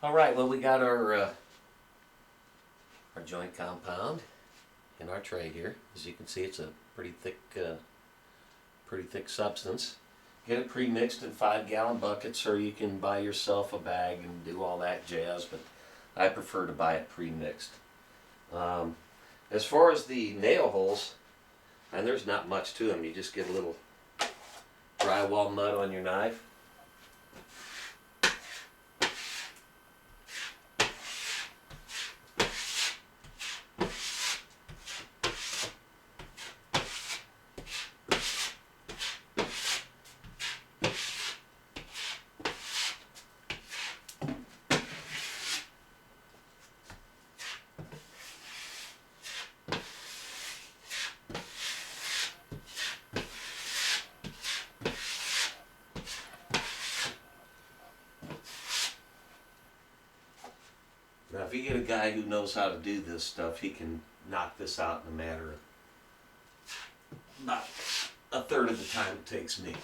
All right, well, we got our joint compound in our tray here. As you can see, it's a pretty thick substance. Get it pre-mixed in 5-gallon buckets, or you can buy yourself a bag and do all that jazz, but I prefer to buy it pre-mixed. As far as the nail holes, and there's not much to them. You just get a little drywall mud on your knife. Now, if you get a guy who knows how to do this stuff, he can knock this out in a matter of about a third of the time it takes me.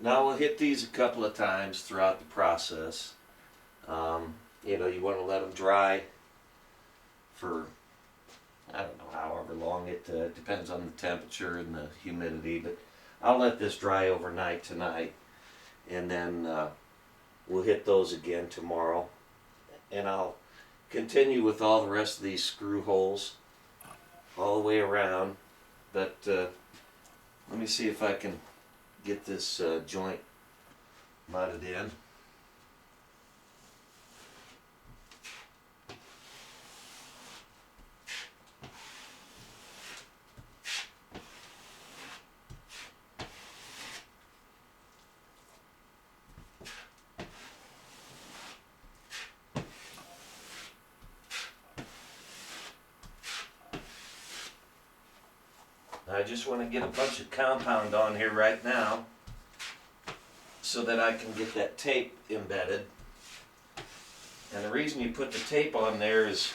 Now we'll hit these a couple of times throughout the process. You want to let them dry for, I don't know, however long. It depends on the temperature and the humidity, but I'll let this dry overnight tonight, and then we'll hit those again tomorrow, and I'll continue with all the rest of these screw holes all the way around. But let me see if I can get this joint mudded in. I just want to get a bunch of compound on here right now so that I can get that tape embedded. And the reason you put the tape on there is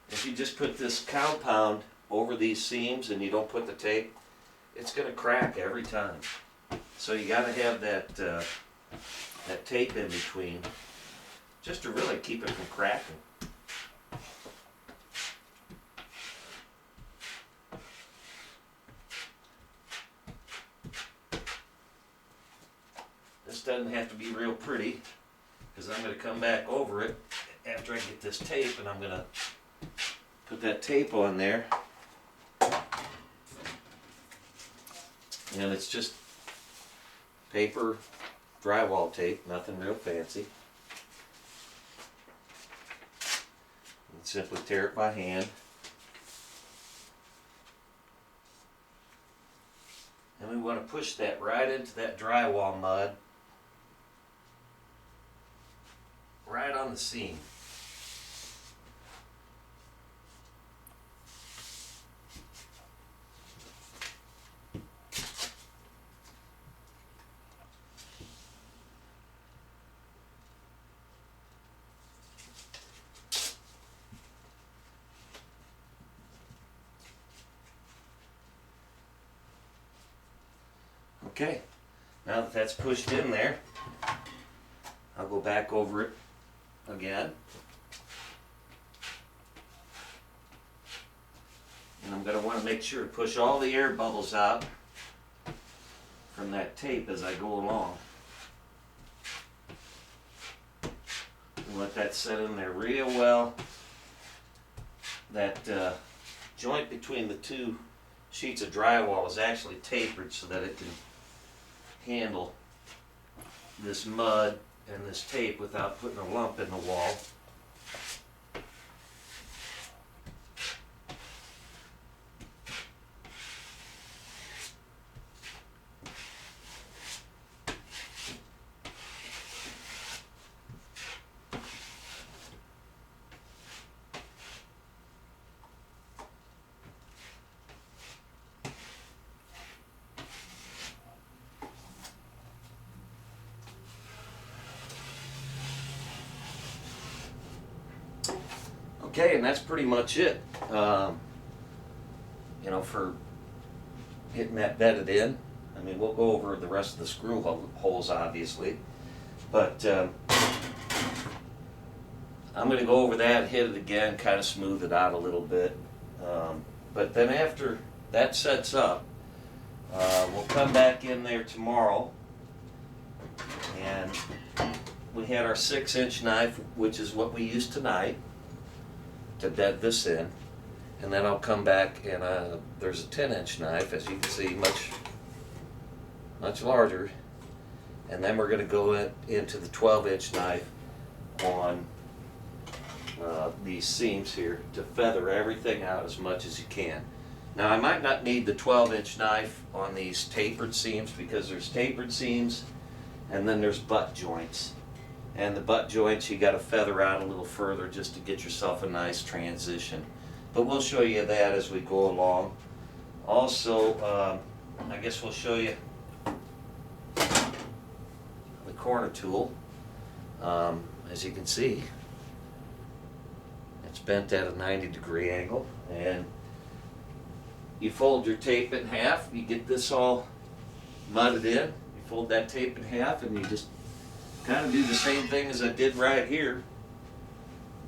if you just put this compound over these seams and you don't put the tape, it's going to crack every time. So you got to have that tape in between just to really keep it from cracking. This doesn't have to be real pretty, because I'm going to come back over it after I get this tape, and I'm going to put that tape on there. And it's just paper drywall tape, nothing real fancy. And simply tear it by hand. And we want to push that right into that drywall mud, right on the seam. Okay, now that that's pushed in there, I'll go back over it again. And I'm going to want to make sure to push all the air bubbles out from that tape as I go along. And let that set in there real well. That joint between the two sheets of drywall is actually tapered so that it can handle this mud and this tape without putting a lump in the wall. Okay, and that's pretty much it. You know, for getting that bedded in. I mean, we'll go over the rest of the screw holes, obviously, but I'm going to go over that, hit it again, kind of smooth it out a little bit. But then after that sets up, we'll come back in there tomorrow, and we had our 6-inch knife, which is what we used tonight, to bed this in. And then I'll come back and there's a 10-inch knife, as you can see, much larger. And then we're going to go into the 12-inch knife on these seams here to feather everything out as much as you can. Now I might not need the 12-inch knife on these tapered seams, because there's tapered seams and then there's butt joints. And the butt joints you got to feather out a little further just to get yourself a nice transition. But we'll show you that as we go along. Also, I guess we'll show you the corner tool. As you can see, it's bent at a 90-degree angle, and you fold your tape in half. You get this all mudded in. You fold that tape in half, and you just kind of do the same thing as I did right here,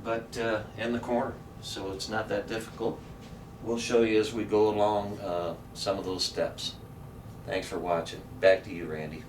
but in the corner. So it's not that difficult. We'll show you as we go along some of those steps. Thanks for watching. Back to you, Randy.